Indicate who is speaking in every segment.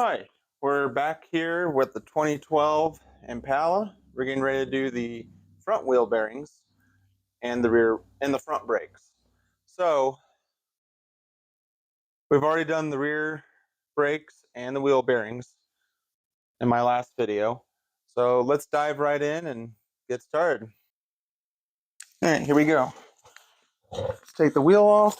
Speaker 1: Hi, we're back here with the 2012 Impala. We're getting ready to do the front wheel bearings and the rear and the front brakes. So we've already done the rear brakes and the wheel bearings in my last video. So let's dive right in and get started. All right, here we go. Let's take the wheel off.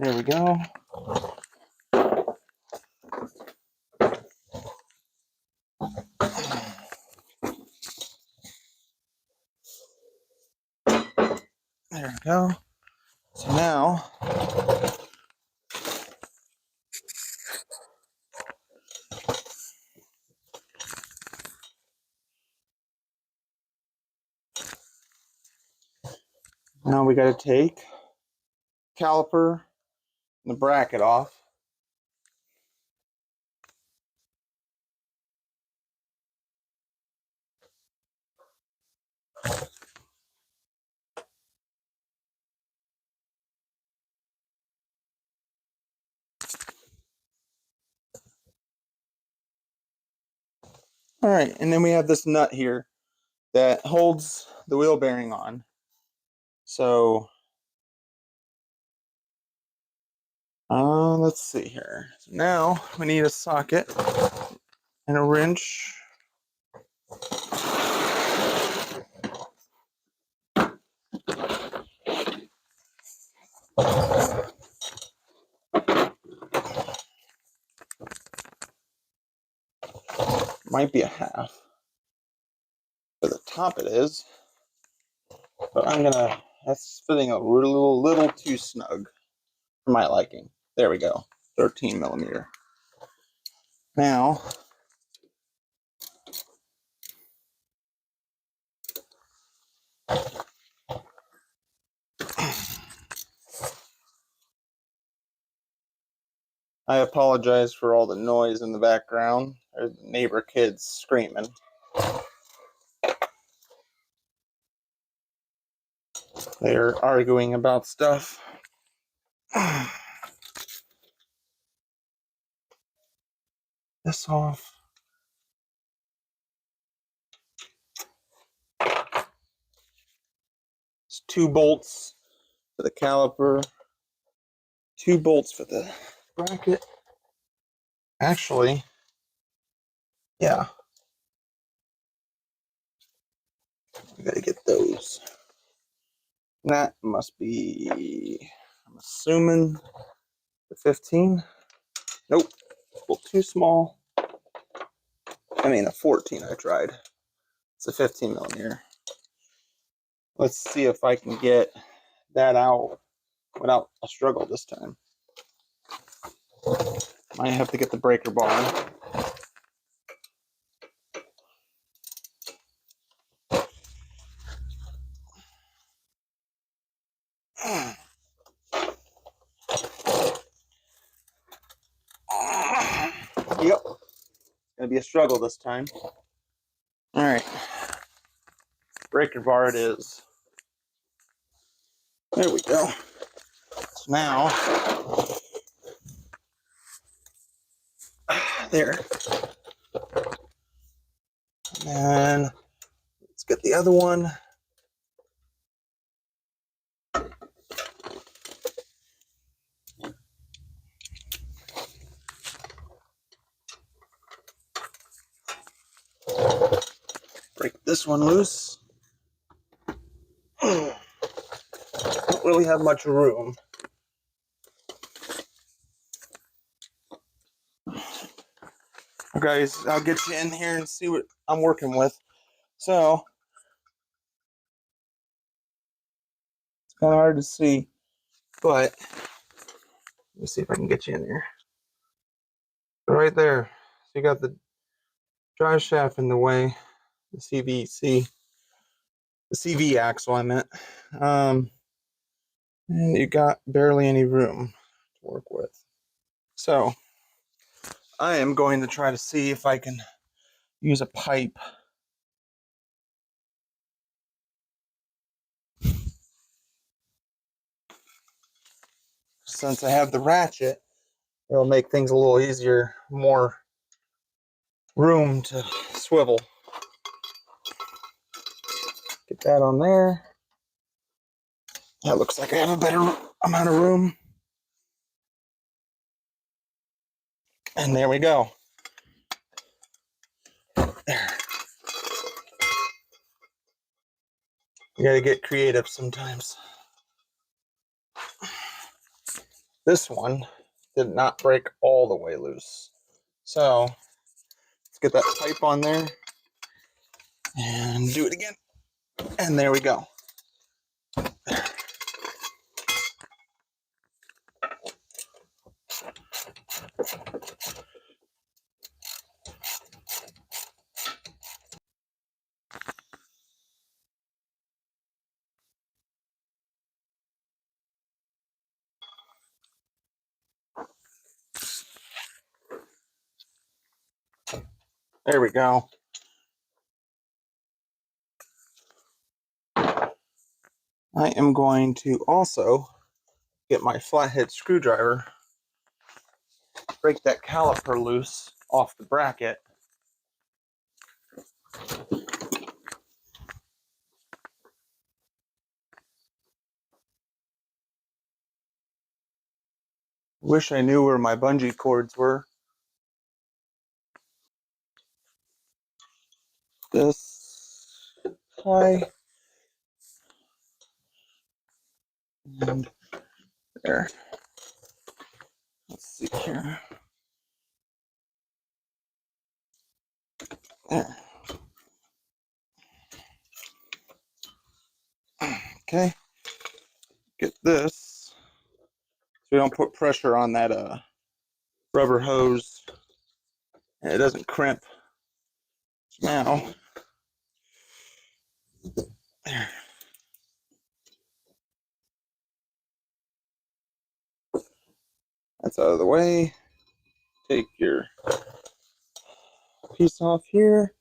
Speaker 1: There we go. There we go. So now we got to take caliper and the bracket off. All right, and then we have this nut here that holds the wheel bearing on. So, let's see here. So now we need a socket and a wrench. Might be a half. For the top it is. But that's fitting a little too snug for my liking. There we go. 13 millimeter. Now, I apologize for all the noise in the background. There's the neighbor kids screaming. They're arguing about stuff. This off. It's 2 bolts for the caliper, 2 bolts for the bracket. Actually, yeah. We gotta get those. And that must be, I'm assuming, the 15. Nope, a little too small. I mean, a 14 I tried. It's a 15 millimeter. Let's see if I can get that out without a struggle this time. Might have to get the breaker bar. Yep, gonna be a struggle this time. All right, breaker bar it is. There we go. So now, there. And let's get the other one. Break this one loose. Don't really have much room. Okay, guys, I'll get you in here and see what I'm working with. So, it's kind of hard to see, but let me see if I can get you in there. Right there. So you got the drive shaft in the way, the CV axle I meant. And you got barely any room to work with. So I am going to try to see if I can use a pipe. Since I have the ratchet, it'll make things a little easier, more room to swivel. Get that on there. That looks like I have a better amount of room. And there we go. There. You gotta get creative sometimes. This one did not break all the way loose. So let's get that pipe on there and do it again. And there we go. There we go. I am going to also get my flathead screwdriver, break that caliper loose off the bracket. Wish I knew where my bungee cords were. This high. And there. Let's see here. There. Okay. Get this so we don't put pressure on that rubber hose and it doesn't crimp. Now, there. That's out of the way. Take your piece off here.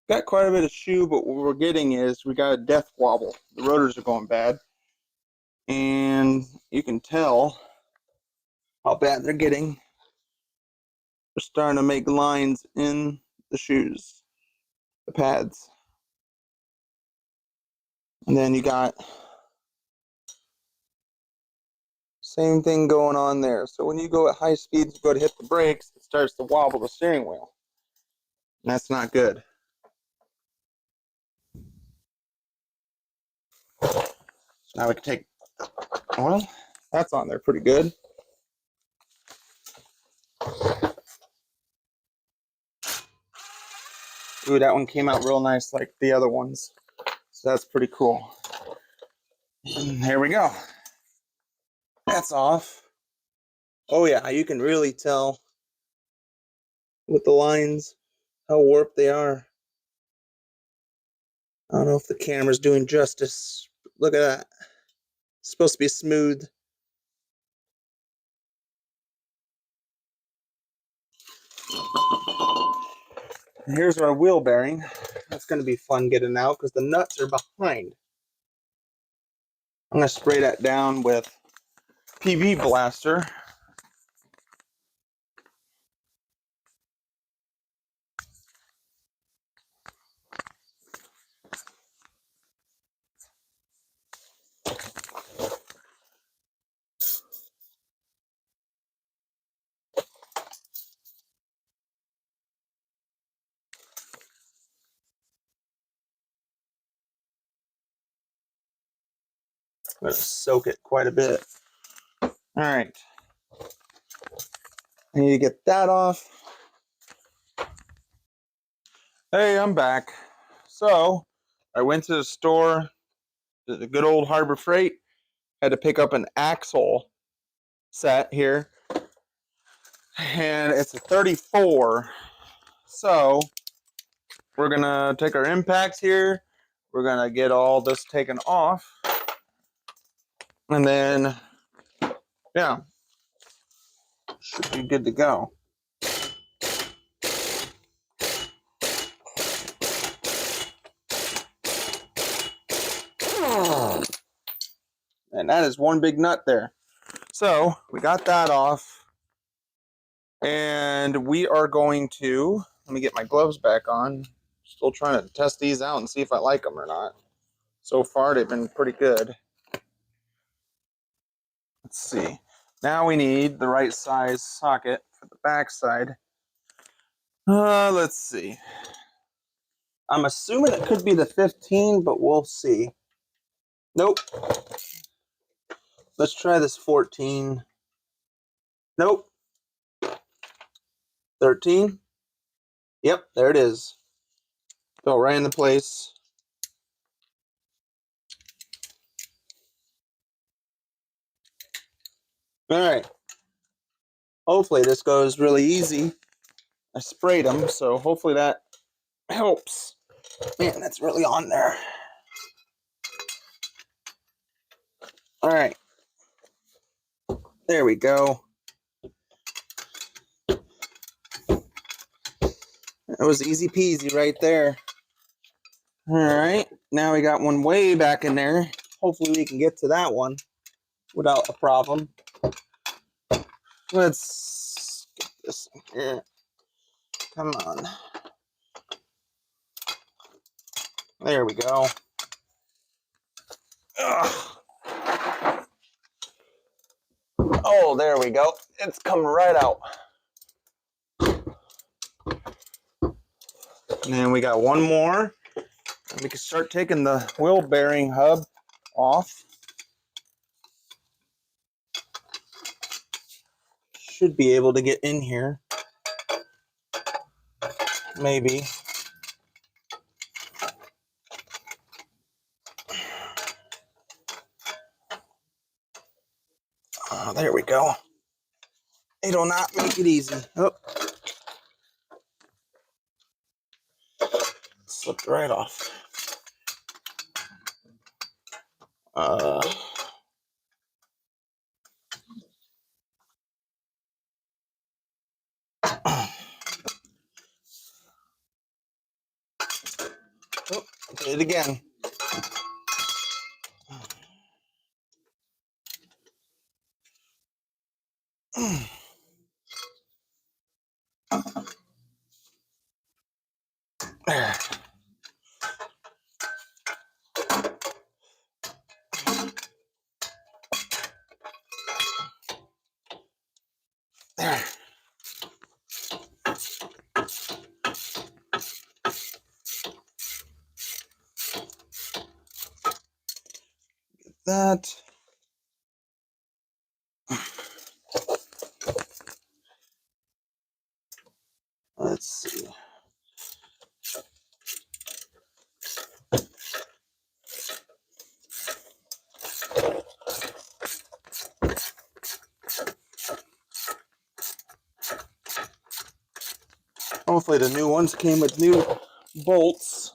Speaker 1: Got quite a bit of shoe, but what we're getting is we got a death wobble. The rotors are going bad. And you can tell how bad they're getting. They're starting to make lines in the shoes, the pads. And then you got same thing going on there. So when you go at high speeds, you go to hit the brakes, it starts to wobble the steering wheel. And that's not good. So now we can take, well, that's on there pretty good. Ooh, that one came out real nice like the other ones. So that's pretty cool. And there we go. That's off. Oh yeah, you can really tell with the lines how warped they are. I don't know if the camera's doing justice. Look at that. It's supposed to be smooth. And here's our wheel bearing. That's going to be fun getting out because the nuts are behind. I'm going to spray that down with PB Blaster. I'm going to soak it quite a bit. All right. I need to get that off. Hey, I'm back. So, I went to the store, the good old Harbor Freight. Had to pick up an axle set here. And it's a 34. So we're gonna take our impacts here. We're gonna get all this taken off. And then, yeah, should be good to go. And that is one big nut there. So we got that off. And we are going to, let me get my gloves back on. Still trying to test these out and see if I like them or not. So far, they've been pretty good. Let's see. Now we need the right size socket for the back side. Let's see. I'm assuming it could be the 15, but we'll see. Nope. Let's try this 14. Nope. 13. Yep, there it is. Fell right into place. All right. Hopefully this goes really easy. I sprayed them, so hopefully that helps. Man, that's really on there. All right. There we go. That was easy peasy right there. All right. Now we got one way back in there. Hopefully we can get to that one without a problem. Let's get this in here. Come on. There we go. Ugh. Oh, there we go. It's coming right out. And then we got one more. And we can start taking the wheel bearing hub off. Should be able to get in here. Maybe. Oh, there we go. It'll not make it easy. Oh. Slipped right off. Oh, did it again. There. There. Get that. Let's see. Hopefully the new ones came with new bolts.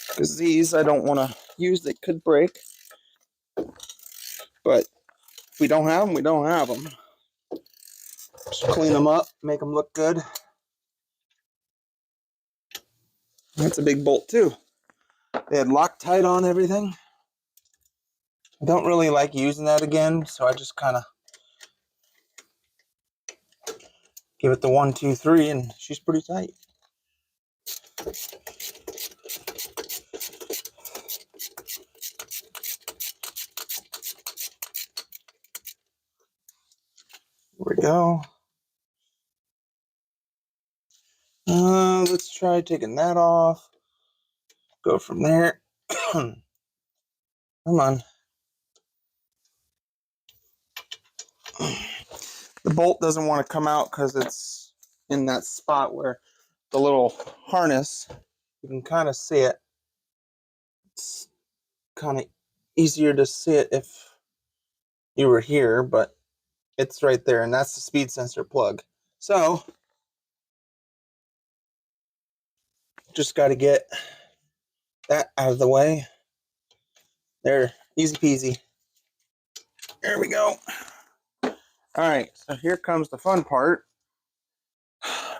Speaker 1: Because these I don't want to use, they could break. But if we don't have them, we don't have them. Just clean them up, make them look good. That's a big bolt too. They had Loctite on everything. I don't really like using that again, so I just kind of give it the 1, 2, 3, and she's pretty tight. Here we go. Let's try taking that off. Go from there. Come on. The bolt doesn't want to come out because it's in that spot where the little harness, you can kind of see it. It's kind of easier to see it if you were here, but it's right there, and that's the speed sensor plug. So just got to get that out of the way. There, easy peasy. There we go. All right, so here comes the fun part.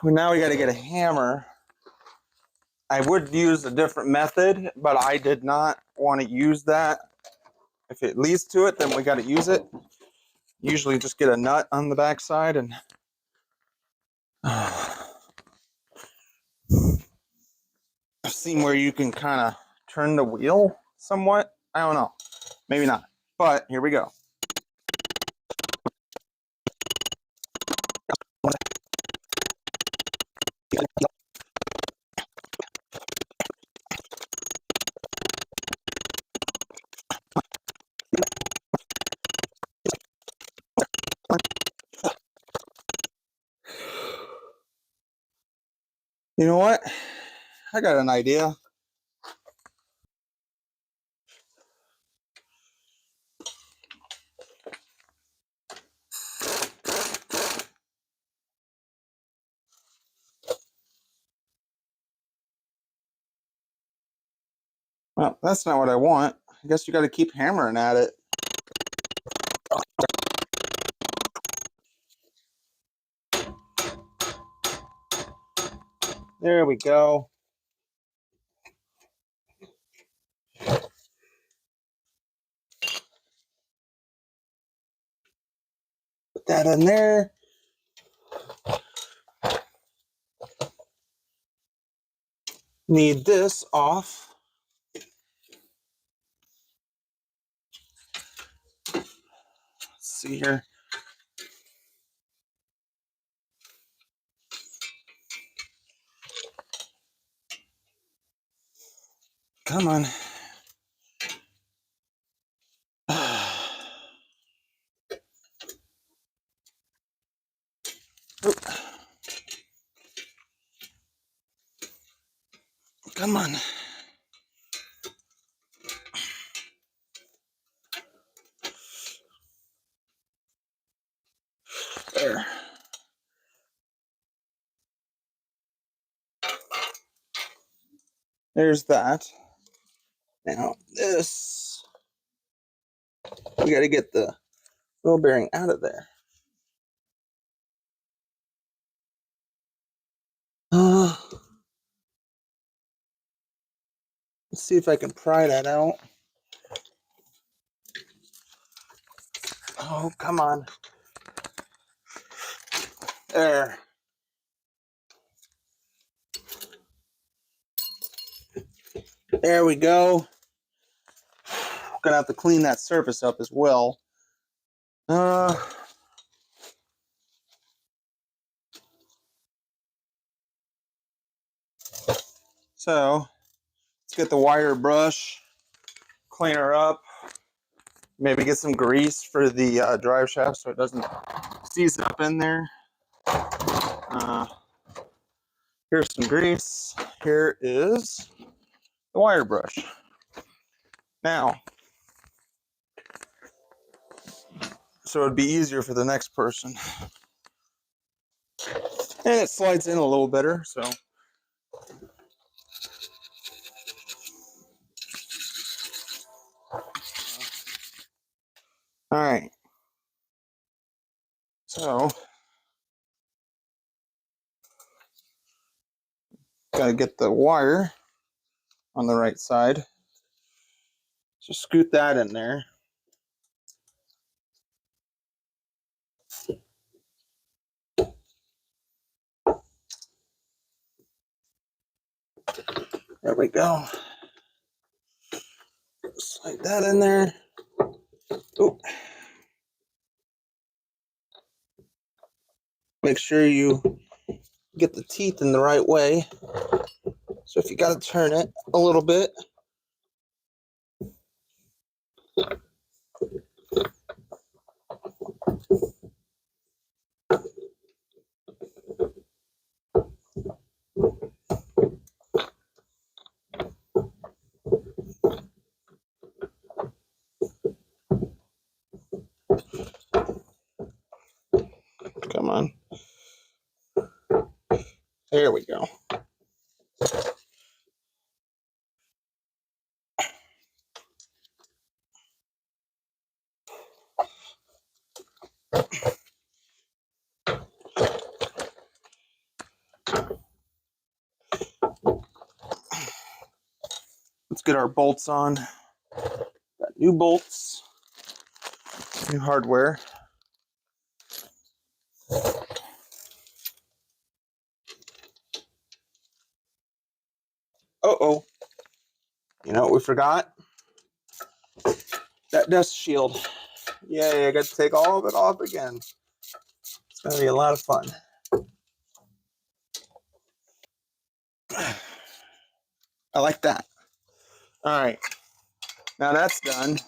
Speaker 1: Well, now we got to get a hammer. I would use a different method, but I did not want to use that. If it leads to it, then we got to use it. Usually just get a nut on the backside and I've seen where you can kind of turn the wheel somewhat. I don't know. Maybe not. But here we go. You know what? I got an idea. Well, that's not what I want. I guess you got to keep hammering at it. There we go. Put that in there. Need this off. Let's see here. Come on. Come on. There. There's that. Now this, we got to get the wheel bearing out of there. Let's see if I can pry that out. Oh, come on. There. There we go. Gonna have to clean that surface up as well. So let's get the wire brush, clean her up, maybe get some grease for the drive shaft so it doesn't seize up in there. Here's some grease. Here is the wire brush. Now, so it'd be easier for the next person. And it slides in a little better, so. All right. So, gotta get the wire on the right side. So scoot that in there. There we go. Slide that in there. Oop. Make sure you get the teeth in the right way. So if you got to turn it a little bit. Come on. There we go. Let's get our bolts on. Got new bolts, new hardware. Uh-oh. You know what we forgot? That dust shield. Yay, I got to take all of it off again. It's going to be a lot of fun. I like that. All right. Now that's done.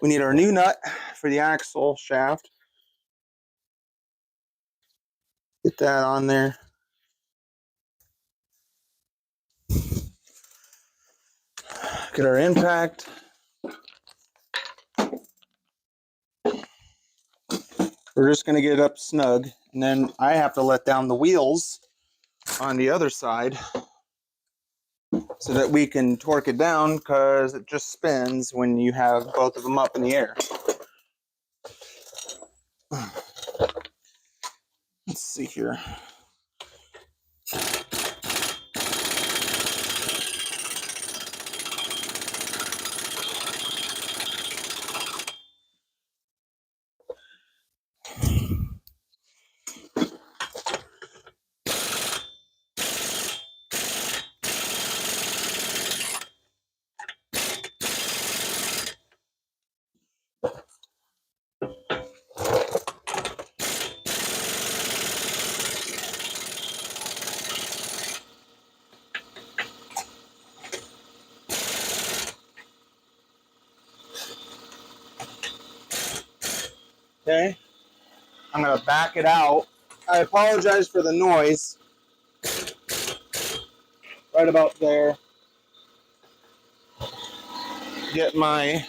Speaker 1: We need our new nut for the axle shaft. Get that on there. Get our impact. We're just going to get it up snug. And then I have to let down the wheels on the other side so that we can torque it down, because it just spins when you have both of them up in the air. Let's see here. Okay, I'm going to back it out. I apologize for the noise. Right about there. Get my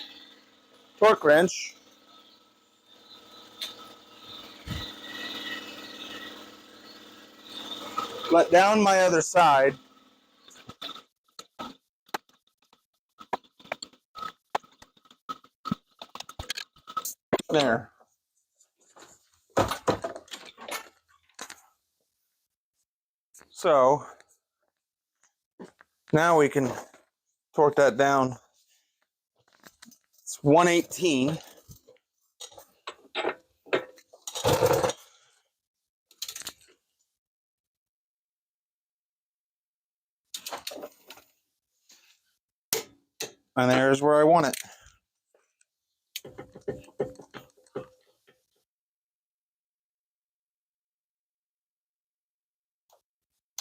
Speaker 1: torque wrench. Let down my other side. There. So now we can torque that down. It's 118. And there's where I want it.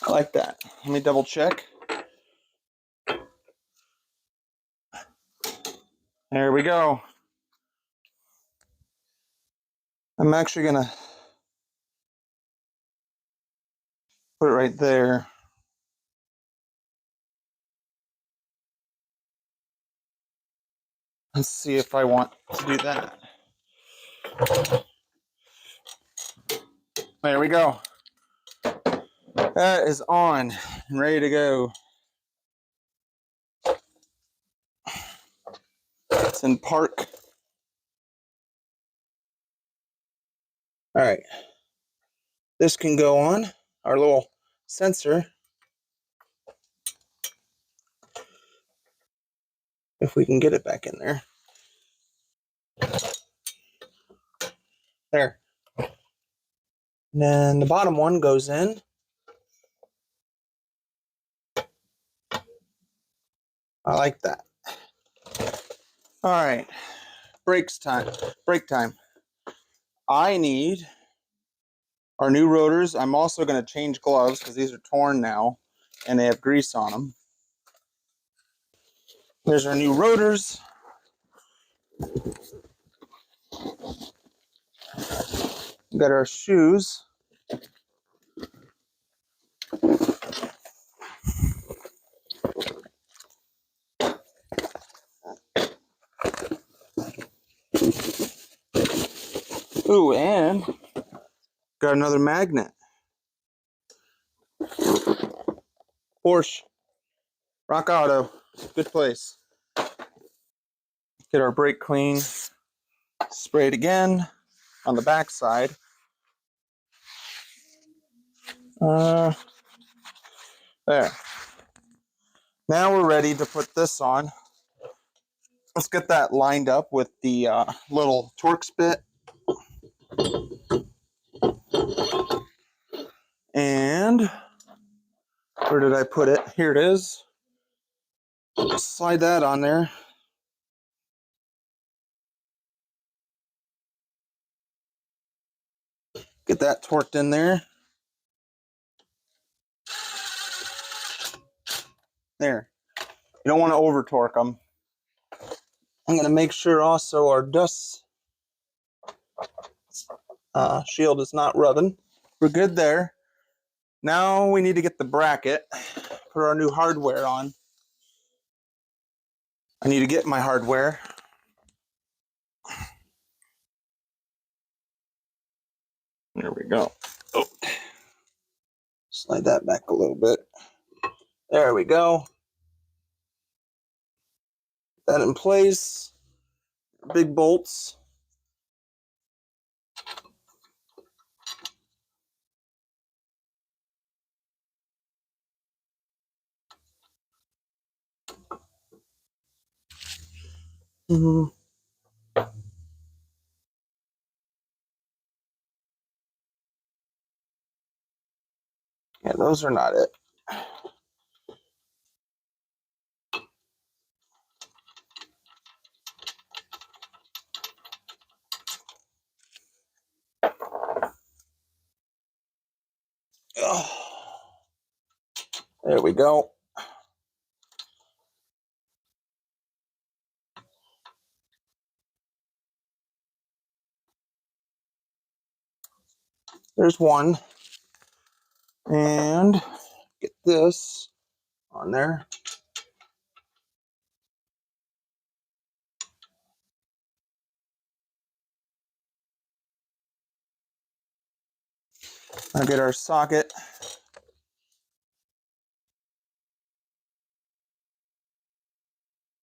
Speaker 1: I like that. Let me double check. There we go. I'm actually going to put it right there. Let's see if I want to do that. There we go. That is on and ready to go. It's in park. All right. This can go on our little sensor. If we can get it back in there. There. And then the bottom one goes in. I like that. All right. Break time. I need our new rotors. I'm also going to change gloves because these are torn now and they have grease on them. There's our new rotors. Got our shoes. Ooh, and got another magnet. Porsche. Rock Auto. Good place. Get our brake clean. Spray it again on the back side. There. Now we're ready to put this on. Let's get that lined up with the little Torx bit. And where did I put it? Here it is. Slide that on there. Get that torqued in there. There. You don't want to over torque them. I'm going to make sure also our dust shield is not rubbing. We're good there. Now we need to get the bracket, put our new hardware on. I need to get my hardware. There we go. Oh. Slide that back a little bit. There we go. That in place. Big bolts. Mm-hmm. Yeah, those are not it. Oh. There we go. There's one. And get this on there. I'll get our socket.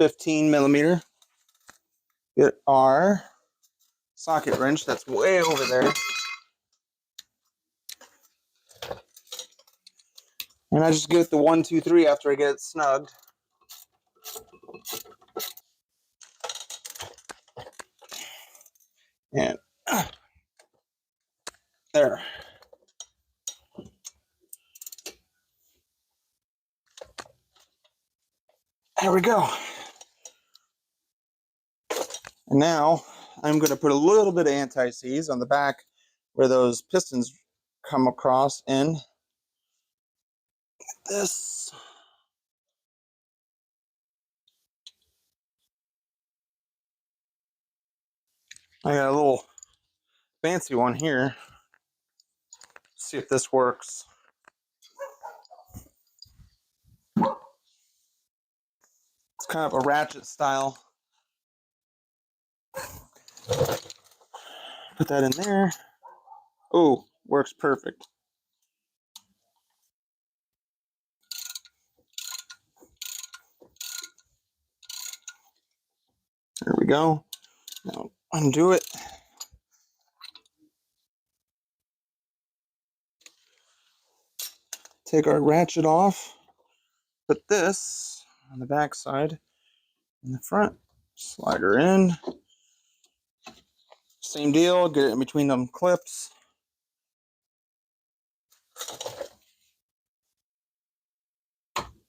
Speaker 1: $15mm. Get our socket wrench that's way over there. And I just get the 1, 2, 3 after I get it snugged. And there. There we go. And now I'm going to put a little bit of anti-seize on the back where those pistons come across in this. I got a little fancy one here. Let's see if this works. It's kind of a ratchet style. Put that in there. Oh, works perfect. There we go. Now undo it. Take our ratchet off. Put this on the back side. In the front. Slide her in. Same deal. Get it in between them clips.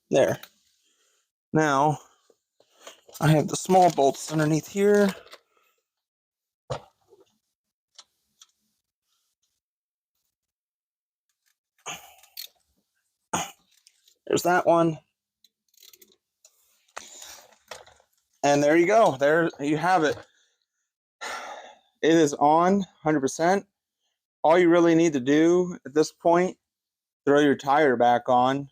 Speaker 1: There. Now, I have the small bolts underneath here. There's that one. And there you go. There you have it. It is on 100%. All you really need to do at this point, throw your tire back on.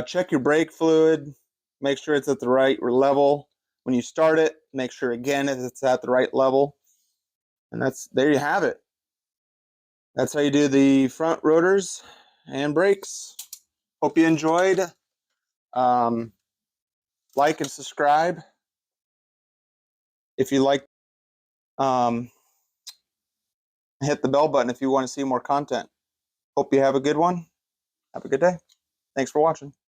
Speaker 1: Check your brake fluid. Make sure it's at the right level. When you start it, make sure again it's at the right level. And there you have it. That's how you do the front rotors and brakes. Hope you enjoyed. Like and subscribe if you like. Hit the bell button if you want to see more content. Hope you have a good one. Have a good day. Thanks for watching.